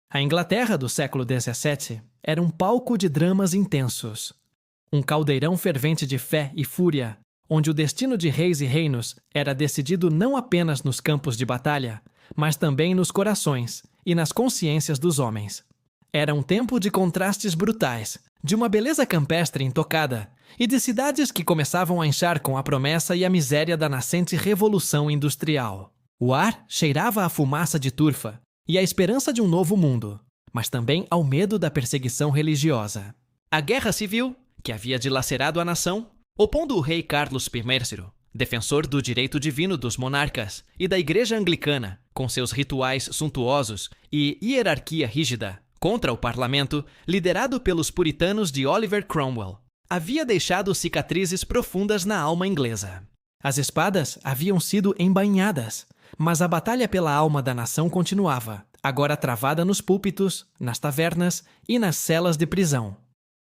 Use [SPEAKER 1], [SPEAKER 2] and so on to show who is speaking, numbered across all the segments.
[SPEAKER 1] A Inglaterra do século XVII era um palco de dramas intensos. Um caldeirão fervente de fé e fúria, onde o destino de reis e reinos era decidido não apenas nos campos de batalha, mas também nos corações e nas consciências dos homens. Era um tempo de contrastes brutais, de uma beleza campestre intocada e de cidades que começavam a inchar com a promessa e a miséria da nascente revolução industrial. O ar cheirava a fumaça de turfa e a esperança de um novo mundo, mas também ao medo da perseguição religiosa. A Guerra Civil, que havia dilacerado a nação, opondo o rei Carlos I, defensor do direito divino dos monarcas, e da Igreja Anglicana, com seus rituais suntuosos e hierarquia rígida, contra o parlamento, liderado pelos puritanos de Oliver Cromwell, havia deixado cicatrizes profundas na alma inglesa. As espadas haviam sido embainhadas, mas a batalha pela alma da nação continuava, agora travada nos púlpitos, nas tavernas e nas celas de prisão.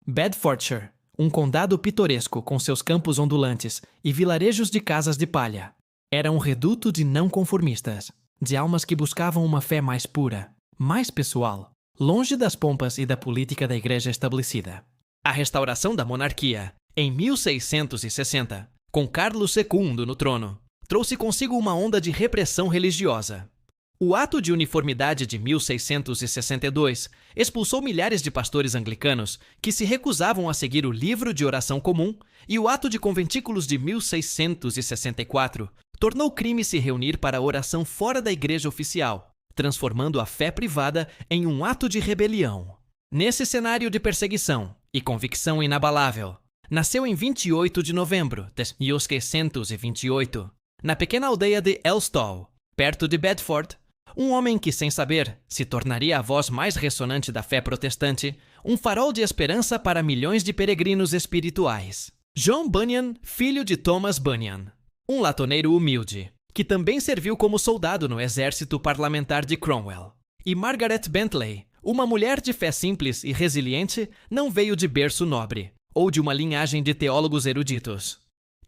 [SPEAKER 1] Bedfordshire, um condado pitoresco com seus campos ondulantes e vilarejos de casas de palha, era um reduto de não-conformistas, de almas que buscavam uma fé mais pura, mais pessoal, longe das pompas e da política da igreja estabelecida. A restauração da monarquia, em 1660, com Carlos II no trono, trouxe consigo uma onda de repressão religiosa. O Ato de Uniformidade de 1662 expulsou milhares de pastores anglicanos que se recusavam a seguir o livro de oração comum, e o Ato de Conventículos de 1664 tornou crime se reunir para oração fora da igreja oficial, transformando a fé privada em um ato de rebelião. Nesse cenário de perseguição e convicção inabalável, nasceu em 28 de novembro de 1628, na pequena aldeia de Elstow, perto de Bedford, um homem que, sem saber, se tornaria a voz mais ressonante da fé protestante, um farol de esperança para milhões de peregrinos espirituais. John Bunyan, filho de Thomas Bunyan, um latoneiro humilde, que também serviu como soldado no exército parlamentar de Cromwell. E Margaret Bentley, uma mulher de fé simples e resiliente, não veio de berço nobre, ou de uma linhagem de teólogos eruditos.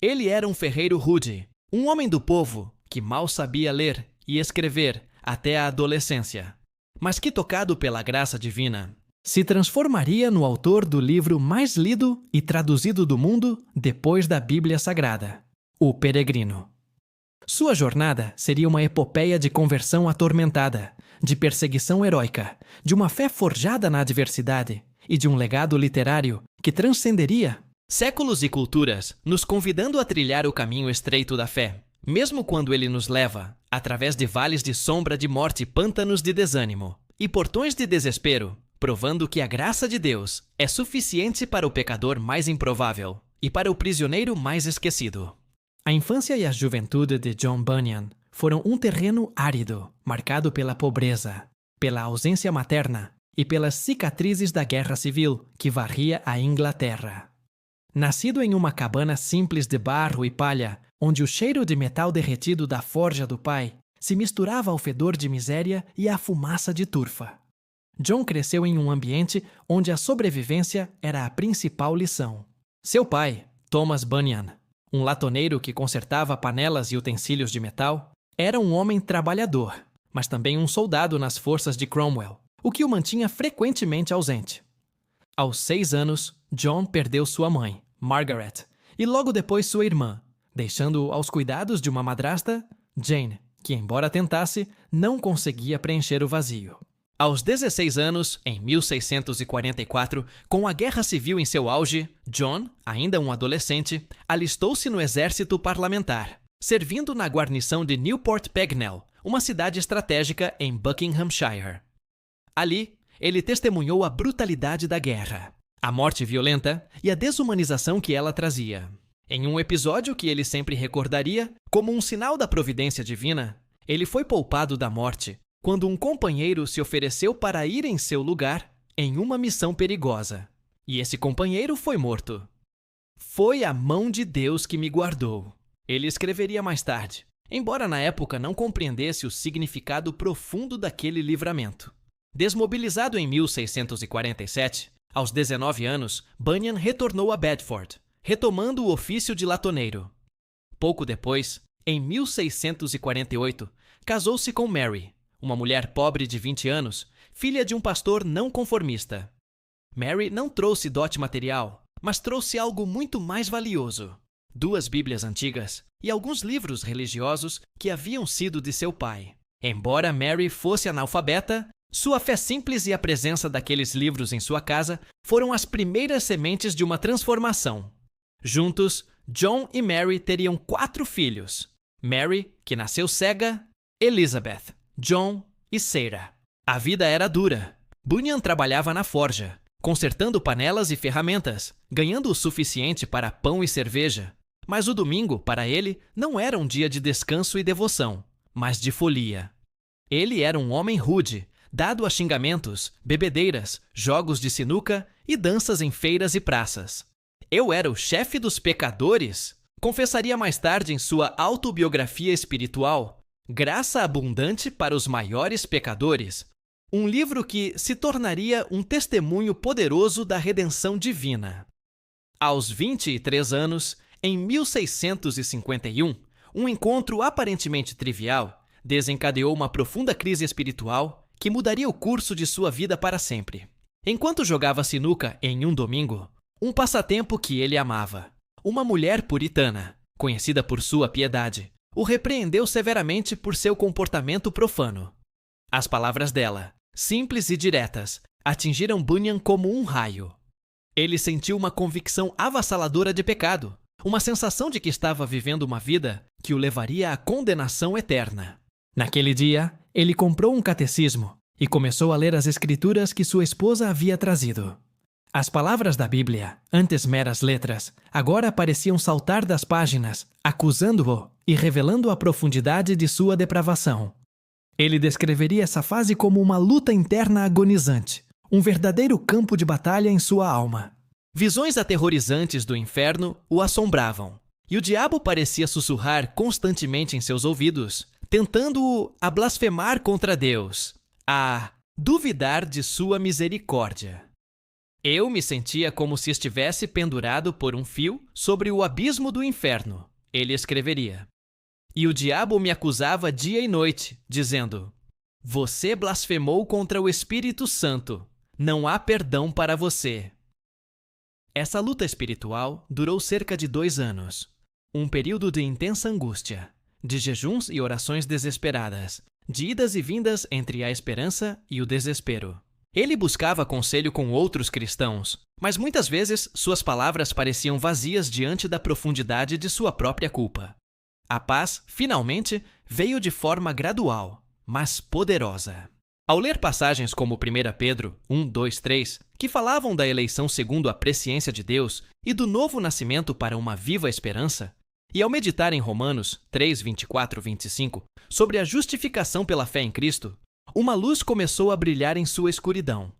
[SPEAKER 1] Ele era um ferreiro rude, um homem do povo que mal sabia ler e escrever até a adolescência, mas que, tocado pela graça divina, se transformaria no autor do livro mais lido e traduzido do mundo depois da Bíblia Sagrada, O Peregrino. Sua jornada seria uma epopeia de conversão atormentada, de perseguição heróica, de uma fé forjada na adversidade e de um legado literário que transcenderia séculos e culturas, nos convidando a trilhar o caminho estreito da fé, mesmo quando ele nos leva através de vales de sombra de morte e pântanos de desânimo e portões de desespero, provando que a graça de Deus é suficiente para o pecador mais improvável e para o prisioneiro mais esquecido. A infância e a juventude de John Bunyan foram um terreno árido, marcado pela pobreza, pela ausência materna e pelas cicatrizes da Guerra Civil que varria a Inglaterra. Nascido em uma cabana simples de barro e palha, onde o cheiro de metal derretido da forja do pai se misturava ao fedor de miséria e à fumaça de turfa, John cresceu em um ambiente onde a sobrevivência era a principal lição. Seu pai, Thomas Bunyan, um latoneiro que consertava panelas e utensílios de metal, era um homem trabalhador, mas também um soldado nas forças de Cromwell, o que o mantinha frequentemente ausente. Aos 6 anos, John perdeu sua mãe, Margaret, e logo depois sua irmã, deixando-o aos cuidados de uma madrasta, Jane, que, embora tentasse, não conseguia preencher o vazio. Aos 16 anos, em 1644, com a Guerra Civil em seu auge, John, ainda um adolescente, alistou-se no exército parlamentar, servindo na guarnição de Newport Pagnell, uma cidade estratégica em Buckinghamshire. Ali, ele testemunhou a brutalidade da guerra, a morte violenta e a desumanização que ela trazia. Em um episódio que ele sempre recordaria como um sinal da providência divina, ele foi poupado da morte quando um companheiro se ofereceu para ir em seu lugar em uma missão perigosa. E esse companheiro foi morto. "Foi a mão de Deus que me guardou", ele escreveria mais tarde, embora na época não compreendesse o significado profundo daquele livramento. Desmobilizado em 1647, aos 19 anos, Bunyan retornou a Bedford, retomando o ofício de latoneiro. Pouco depois, em 1648, casou-se com Mary, uma mulher pobre de 20 anos, filha de um pastor não conformista. Mary não trouxe dote material, mas trouxe algo muito mais valioso: 2 Bíblias antigas e alguns livros religiosos que haviam sido de seu pai. Embora Mary fosse analfabeta, sua fé simples e a presença daqueles livros em sua casa foram as primeiras sementes de uma transformação. Juntos, John e Mary teriam 4 filhos: Mary, que nasceu cega, Elizabeth, John e Sarah. A vida era dura. Bunyan trabalhava na forja, consertando panelas e ferramentas, ganhando o suficiente para pão e cerveja. Mas o domingo, para ele, não era um dia de descanso e devoção, mas de folia. Ele era um homem rude, dado a xingamentos, bebedeiras, jogos de sinuca e danças em feiras e praças. Eu era o chefe dos pecadores, confessaria mais tarde em sua autobiografia espiritual, Graça Abundante para os Maiores Pecadores, um livro que se tornaria um testemunho poderoso da redenção divina. Aos 23 anos, em 1651, um encontro aparentemente trivial desencadeou uma profunda crise espiritual que mudaria o curso de sua vida para sempre. Enquanto jogava sinuca em um domingo, um passatempo que ele amava, uma mulher puritana, conhecida por sua piedade, o repreendeu severamente por seu comportamento profano. As palavras dela, simples e diretas, atingiram Bunyan como um raio. Ele sentiu uma convicção avassaladora de pecado, uma sensação de que estava vivendo uma vida que o levaria à condenação eterna. Naquele dia, ele comprou um catecismo e começou a ler as escrituras que sua esposa havia trazido. As palavras da Bíblia, antes meras letras, agora pareciam saltar das páginas, acusando-o e revelando a profundidade de sua depravação. Ele descreveria essa fase como uma luta interna agonizante, um verdadeiro campo de batalha em sua alma. Visões aterrorizantes do inferno o assombravam, e o diabo parecia sussurrar constantemente em seus ouvidos, tentando-o a blasfemar contra Deus, a duvidar de sua misericórdia. Eu me sentia como se estivesse pendurado por um fio sobre o abismo do inferno, ele escreveria. E o diabo me acusava dia e noite, dizendo: "Você blasfemou contra o Espírito Santo. Não há perdão para você." Essa luta espiritual durou cerca de 2 anos. Um período de intensa angústia, de jejuns e orações desesperadas, de idas e vindas entre a esperança e o desespero. Ele buscava conselho com outros cristãos, mas muitas vezes suas palavras pareciam vazias diante da profundidade de sua própria culpa. A paz, finalmente, veio de forma gradual, mas poderosa. Ao ler passagens como 1 Pedro 1, 2, 3, que falavam da eleição segundo a presciência de Deus e do novo nascimento para uma viva esperança, e ao meditar em Romanos 3, 24, 25, sobre a justificação pela fé em Cristo, uma luz começou a brilhar em sua escuridão.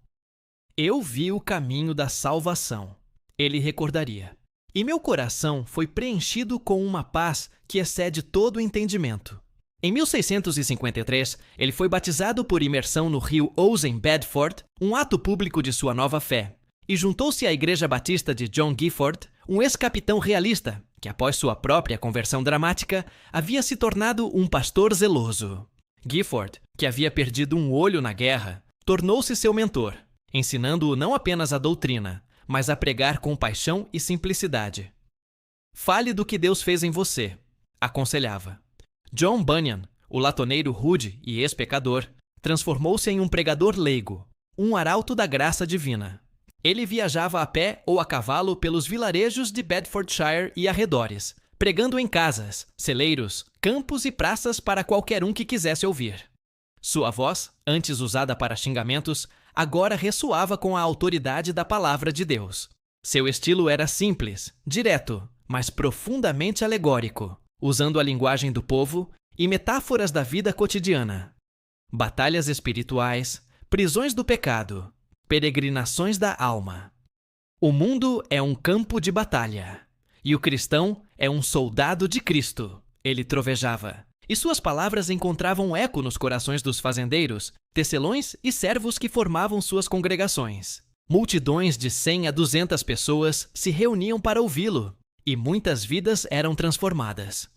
[SPEAKER 1] Eu vi o caminho da salvação, ele recordaria. E meu coração foi preenchido com uma paz que excede todo o entendimento. Em 1653, ele foi batizado por imersão no rio Ouse em Bedford, um ato público de sua nova fé, e juntou-se à Igreja Batista de John Gifford, um ex-capitão realista, que após sua própria conversão dramática, havia se tornado um pastor zeloso. Gifford, que havia perdido um olho na guerra, tornou-se seu mentor, ensinando-o não apenas a doutrina, mas a pregar com paixão e simplicidade. Fale do que Deus fez em você, aconselhava. John Bunyan, o latoneiro rude e ex-pecador, transformou-se em um pregador leigo, um arauto da graça divina. Ele viajava a pé ou a cavalo pelos vilarejos de Bedfordshire e arredores, pregando em casas, celeiros, campos e praças para qualquer um que quisesse ouvir. Sua voz, antes usada para xingamentos, agora ressoava com a autoridade da palavra de Deus. Seu estilo era simples, direto, mas profundamente alegórico, usando a linguagem do povo e metáforas da vida cotidiana. Batalhas espirituais, prisões do pecado, peregrinações da alma. O mundo é um campo de batalha, e o cristão é um soldado de Cristo, ele trovejava. E suas palavras encontravam eco nos corações dos fazendeiros, tecelões e servos que formavam suas congregações. Multidões de 100 a 200 pessoas se reuniam para ouvi-lo, e muitas vidas eram transformadas.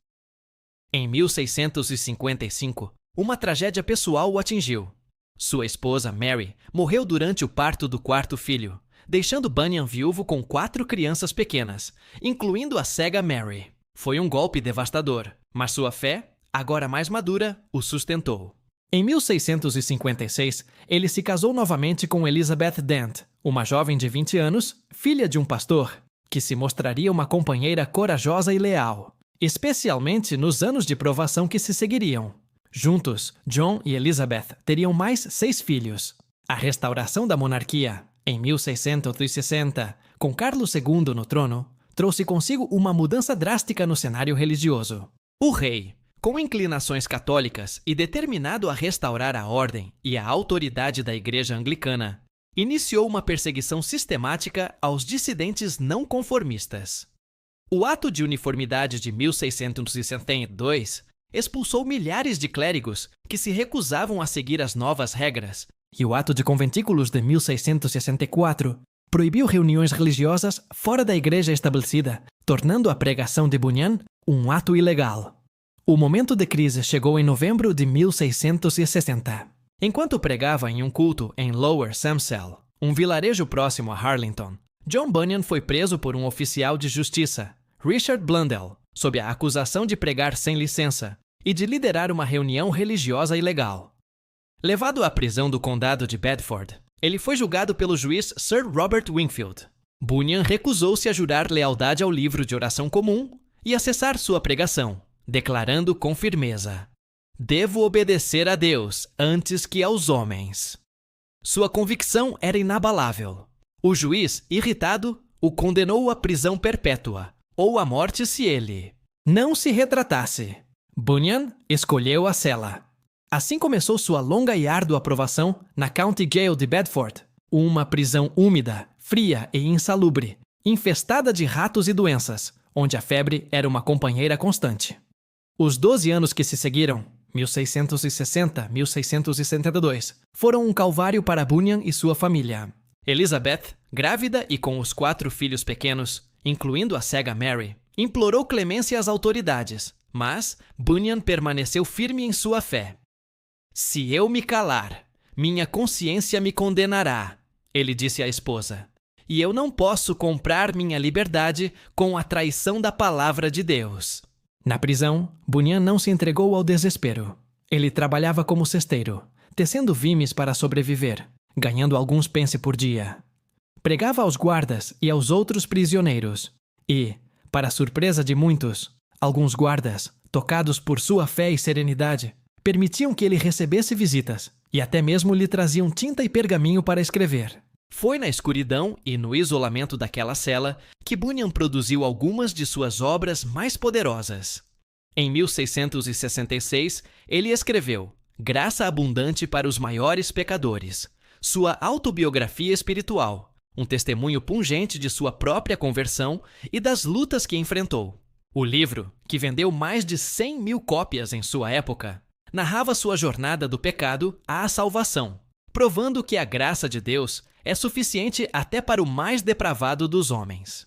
[SPEAKER 1] Em 1655, uma tragédia pessoal o atingiu. Sua esposa, Mary, morreu durante o parto do quarto filho, deixando Bunyan viúvo com 4 crianças pequenas, incluindo a cega Mary. Foi um golpe devastador, mas sua fé, agora mais madura, o sustentou. Em 1656, ele se casou novamente com Elizabeth Dent, uma jovem de 20 anos, filha de um pastor, que se mostraria uma companheira corajosa e leal, especialmente nos anos de provação que se seguiriam. Juntos, John e Elizabeth teriam mais 6 filhos. A restauração da monarquia, em 1660, com Carlos II no trono, trouxe consigo uma mudança drástica no cenário religioso. O rei, com inclinações católicas e determinado a restaurar a ordem e a autoridade da Igreja Anglicana, iniciou uma perseguição sistemática aos dissidentes não conformistas. O Ato de Uniformidade de 1662 expulsou milhares de clérigos que se recusavam a seguir as novas regras, e o Ato de Conventículos de 1664 proibiu reuniões religiosas fora da igreja estabelecida, tornando a pregação de Bunyan um ato ilegal. O momento de crise chegou em novembro de 1660. Enquanto pregava em um culto em Lower Samsell, um vilarejo próximo a Harlington, John Bunyan foi preso por um oficial de justiça, Richard Blundell, sob a acusação de pregar sem licença e de liderar uma reunião religiosa ilegal. Levado à prisão do condado de Bedford, ele foi julgado pelo juiz Sir Robert Wingfield. Bunyan recusou-se a jurar lealdade ao livro de oração comum e a cessar sua pregação, declarando com firmeza: "Devo obedecer a Deus antes que aos homens." Sua convicção era inabalável. O juiz, irritado, o condenou à prisão perpétua, ou à morte se ele não se retratasse. Bunyan escolheu a cela. Assim começou sua longa e árdua provação na County Jail de Bedford, uma prisão úmida, fria e insalubre, infestada de ratos e doenças, onde a febre era uma companheira constante. Os 12 anos que se seguiram, 1660-1672, foram um calvário para Bunyan e sua família. Elizabeth, grávida e com os 4 filhos pequenos, incluindo a cega Mary, implorou clemência às autoridades, mas Bunyan permaneceu firme em sua fé. "Se eu me calar, minha consciência me condenará", ele disse à esposa, "e eu não posso comprar minha liberdade com a traição da palavra de Deus." Na prisão, Bunyan não se entregou ao desespero. Ele trabalhava como cesteiro, tecendo vimes para sobreviver, ganhando alguns pence por dia. Pregava aos guardas e aos outros prisioneiros e, para surpresa de muitos, alguns guardas, tocados por sua fé e serenidade, permitiam que ele recebesse visitas e até mesmo lhe traziam tinta e pergaminho para escrever. Foi na escuridão e no isolamento daquela cela que Bunyan produziu algumas de suas obras mais poderosas. Em 1666, ele escreveu Graça Abundante para os Maiores Pecadores, sua autobiografia espiritual, um testemunho pungente de sua própria conversão e das lutas que enfrentou. O livro, que vendeu mais de 100.000 cópias em sua época, narrava sua jornada do pecado à salvação, provando que a graça de Deus é suficiente até para o mais depravado dos homens.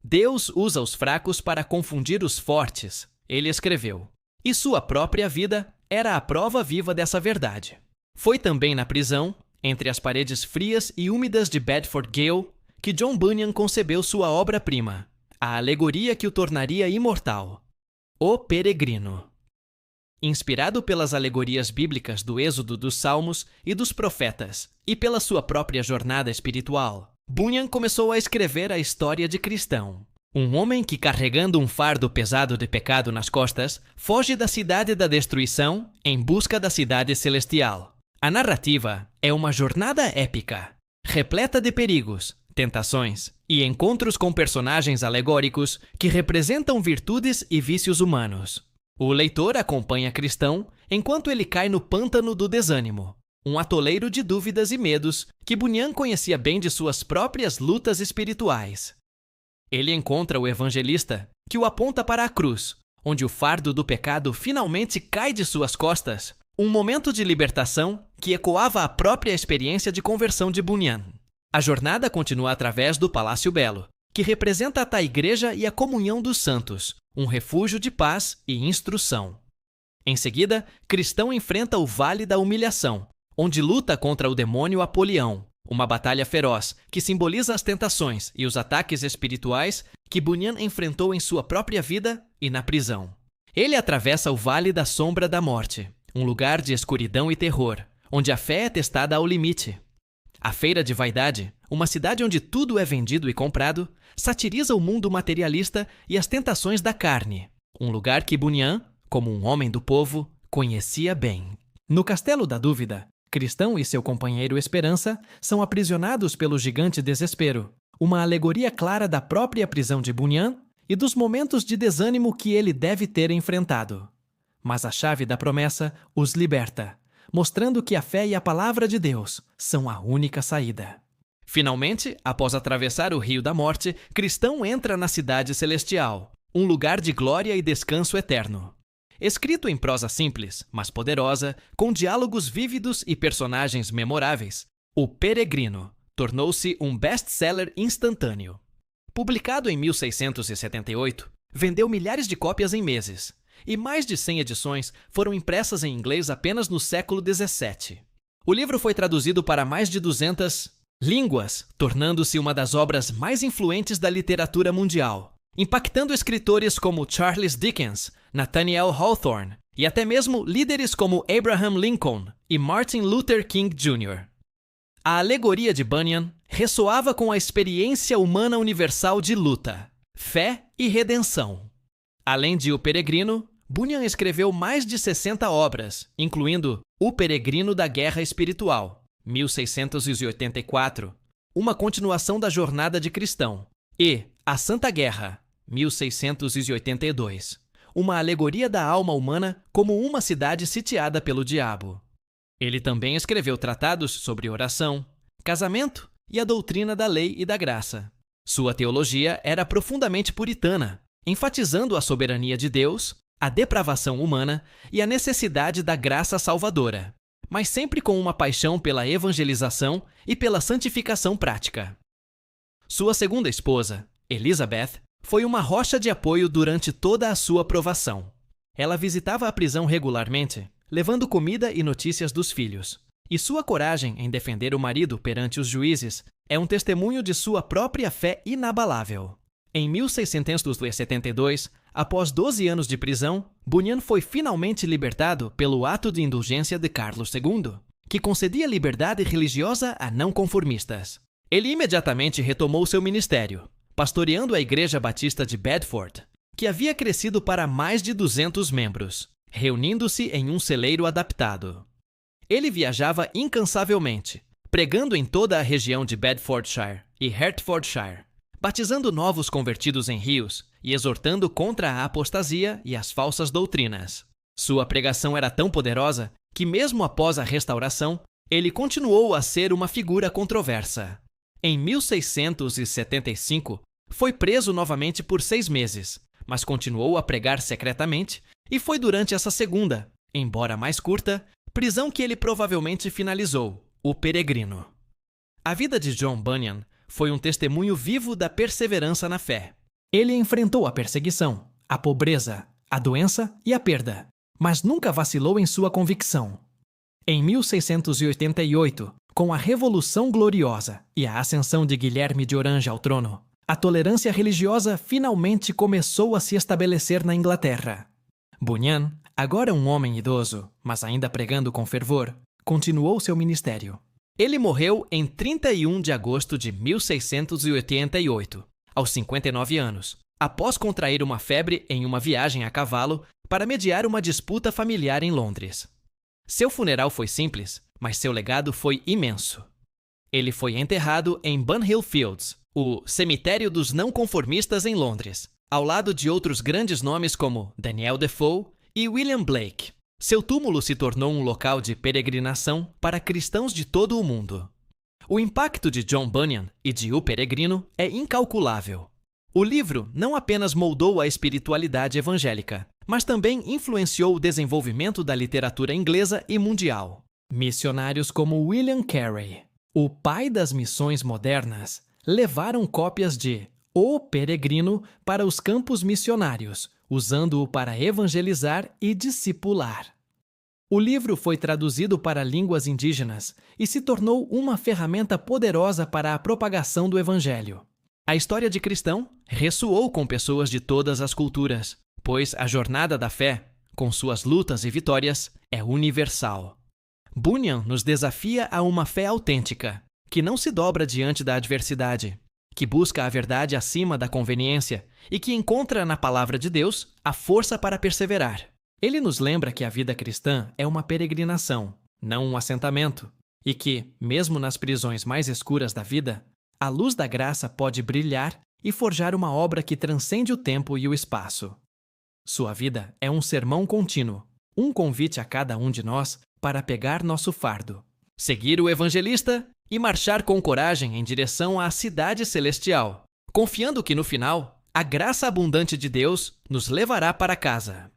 [SPEAKER 1] Deus usa os fracos para confundir os fortes, ele escreveu, e sua própria vida era a prova viva dessa verdade. Foi também na prisão, entre as paredes frias e úmidas de Bedford Gaol, que John Bunyan concebeu sua obra-prima, a alegoria que o tornaria imortal, O Peregrino. Inspirado pelas alegorias bíblicas do Êxodo dos Salmos e dos Profetas, e pela sua própria jornada espiritual, Bunyan começou a escrever a história de Cristão. Um homem que, carregando um fardo pesado de pecado nas costas, foge da cidade da destruição em busca da cidade celestial. A narrativa é uma jornada épica, repleta de perigos, tentações e encontros com personagens alegóricos que representam virtudes e vícios humanos. O leitor acompanha Cristão enquanto ele cai no pântano do desânimo, um atoleiro de dúvidas e medos que Bunyan conhecia bem de suas próprias lutas espirituais. Ele encontra o evangelista, que o aponta para a cruz, onde o fardo do pecado finalmente cai de suas costas, um momento de libertação que ecoava a própria experiência de conversão de Bunyan. A jornada continua através do Palácio Belo, que representa a igreja e a comunhão dos santos, um refúgio de paz e instrução. Em seguida, Cristão enfrenta o Vale da Humilhação, onde luta contra o demônio Apolião, uma batalha feroz que simboliza as tentações e os ataques espirituais que Bunyan enfrentou em sua própria vida e na prisão. Ele atravessa o Vale da Sombra da Morte, um lugar de escuridão e terror, onde a fé é testada ao limite. A Feira de Vaidade, uma cidade onde tudo é vendido e comprado, satiriza o mundo materialista e as tentações da carne, um lugar que Bunyan, como um homem do povo, conhecia bem. No Castelo da Dúvida, Cristão e seu companheiro Esperança são aprisionados pelo gigante Desespero, uma alegoria clara da própria prisão de Bunyan e dos momentos de desânimo que ele deve ter enfrentado. Mas a chave da promessa os liberta, mostrando que a fé e a palavra de Deus são a única saída. Finalmente, após atravessar o Rio da Morte, Cristão entra na Cidade Celestial, um lugar de glória e descanso eterno. Escrito em prosa simples, mas poderosa, com diálogos vívidos e personagens memoráveis, O Peregrino tornou-se um best-seller instantâneo. Publicado em 1678, vendeu milhares de cópias em meses, e mais de 100 edições foram impressas em inglês apenas no século XVII. O livro foi traduzido para mais de 200 línguas, tornando-se uma das obras mais influentes da literatura mundial, impactando escritores como Charles Dickens, Nathaniel Hawthorne e até mesmo líderes como Abraham Lincoln e Martin Luther King Jr. A alegoria de Bunyan ressoava com a experiência humana universal de luta, fé e redenção. Além de O Peregrino, Bunyan escreveu mais de 60 obras, incluindo O Peregrino da Guerra Espiritual, 1684, uma continuação da Jornada de Cristão, e A Santa Guerra, 1682, uma alegoria da alma humana como uma cidade sitiada pelo diabo. Ele também escreveu tratados sobre oração, casamento e a doutrina da lei e da graça. Sua teologia era profundamente puritana, enfatizando a soberania de Deus, a depravação humana e a necessidade da graça salvadora, mas sempre com uma paixão pela evangelização e pela santificação prática. Sua segunda esposa, Elizabeth, foi uma rocha de apoio durante toda a sua provação. Ela visitava a prisão regularmente, levando comida e notícias dos filhos. E sua coragem em defender o marido perante os juízes é um testemunho de sua própria fé inabalável. Em 1672, após 12 anos de prisão, Bunyan foi finalmente libertado pelo ato de indulgência de Carlos II, que concedia liberdade religiosa a não conformistas. Ele imediatamente retomou seu ministério, pastoreando a Igreja Batista de Bedford, que havia crescido para mais de 200 membros, reunindo-se em um celeiro adaptado. Ele viajava incansavelmente, pregando em toda a região de Bedfordshire e Hertfordshire, batizando novos convertidos em rios e exortando contra a apostasia e as falsas doutrinas. Sua pregação era tão poderosa que, mesmo após a restauração, ele continuou a ser uma figura controversa. Em 1675, foi preso novamente por 6 meses, mas continuou a pregar secretamente, e foi durante essa segunda, embora mais curta, prisão que ele provavelmente finalizou, O Peregrino. A vida de John Bunyan foi um testemunho vivo da perseverança na fé. Ele enfrentou a perseguição, a pobreza, a doença e a perda, mas nunca vacilou em sua convicção. Em 1688, com a Revolução Gloriosa e a ascensão de Guilherme de Orange ao trono, a tolerância religiosa finalmente começou a se estabelecer na Inglaterra. Bunyan, agora um homem idoso, mas ainda pregando com fervor, continuou seu ministério. Ele morreu em 31 de agosto de 1688, aos 59 anos, após contrair uma febre em uma viagem a cavalo para mediar uma disputa familiar em Londres. Seu funeral foi simples, mas seu legado foi imenso. Ele foi enterrado em Bunhill Fields, o cemitério dos não-conformistas em Londres, ao lado de outros grandes nomes como Daniel Defoe e William Blake. Seu túmulo se tornou um local de peregrinação para cristãos de todo o mundo. O impacto de John Bunyan e de O Peregrino é incalculável. O livro não apenas moldou a espiritualidade evangélica, mas também influenciou o desenvolvimento da literatura inglesa e mundial. Missionários como William Carey, o pai das missões modernas, levaram cópias de O Peregrino para os campos missionários, usando-o para evangelizar e discipular. O livro foi traduzido para línguas indígenas e se tornou uma ferramenta poderosa para a propagação do Evangelho. A história de Cristão ressoou com pessoas de todas as culturas, pois a jornada da fé, com suas lutas e vitórias, é universal. Bunyan nos desafia a uma fé autêntica, que não se dobra diante da adversidade, que busca a verdade acima da conveniência e que encontra na palavra de Deus a força para perseverar. Ele nos lembra que a vida cristã é uma peregrinação, não um assentamento, e que, mesmo nas prisões mais escuras da vida, a luz da graça pode brilhar e forjar uma obra que transcende o tempo e o espaço. Sua vida é um sermão contínuo, um convite a cada um de nós para pegar nosso fardo, seguir o evangelista e marchar com coragem em direção à cidade celestial, confiando que no final, a graça abundante de Deus nos levará para casa.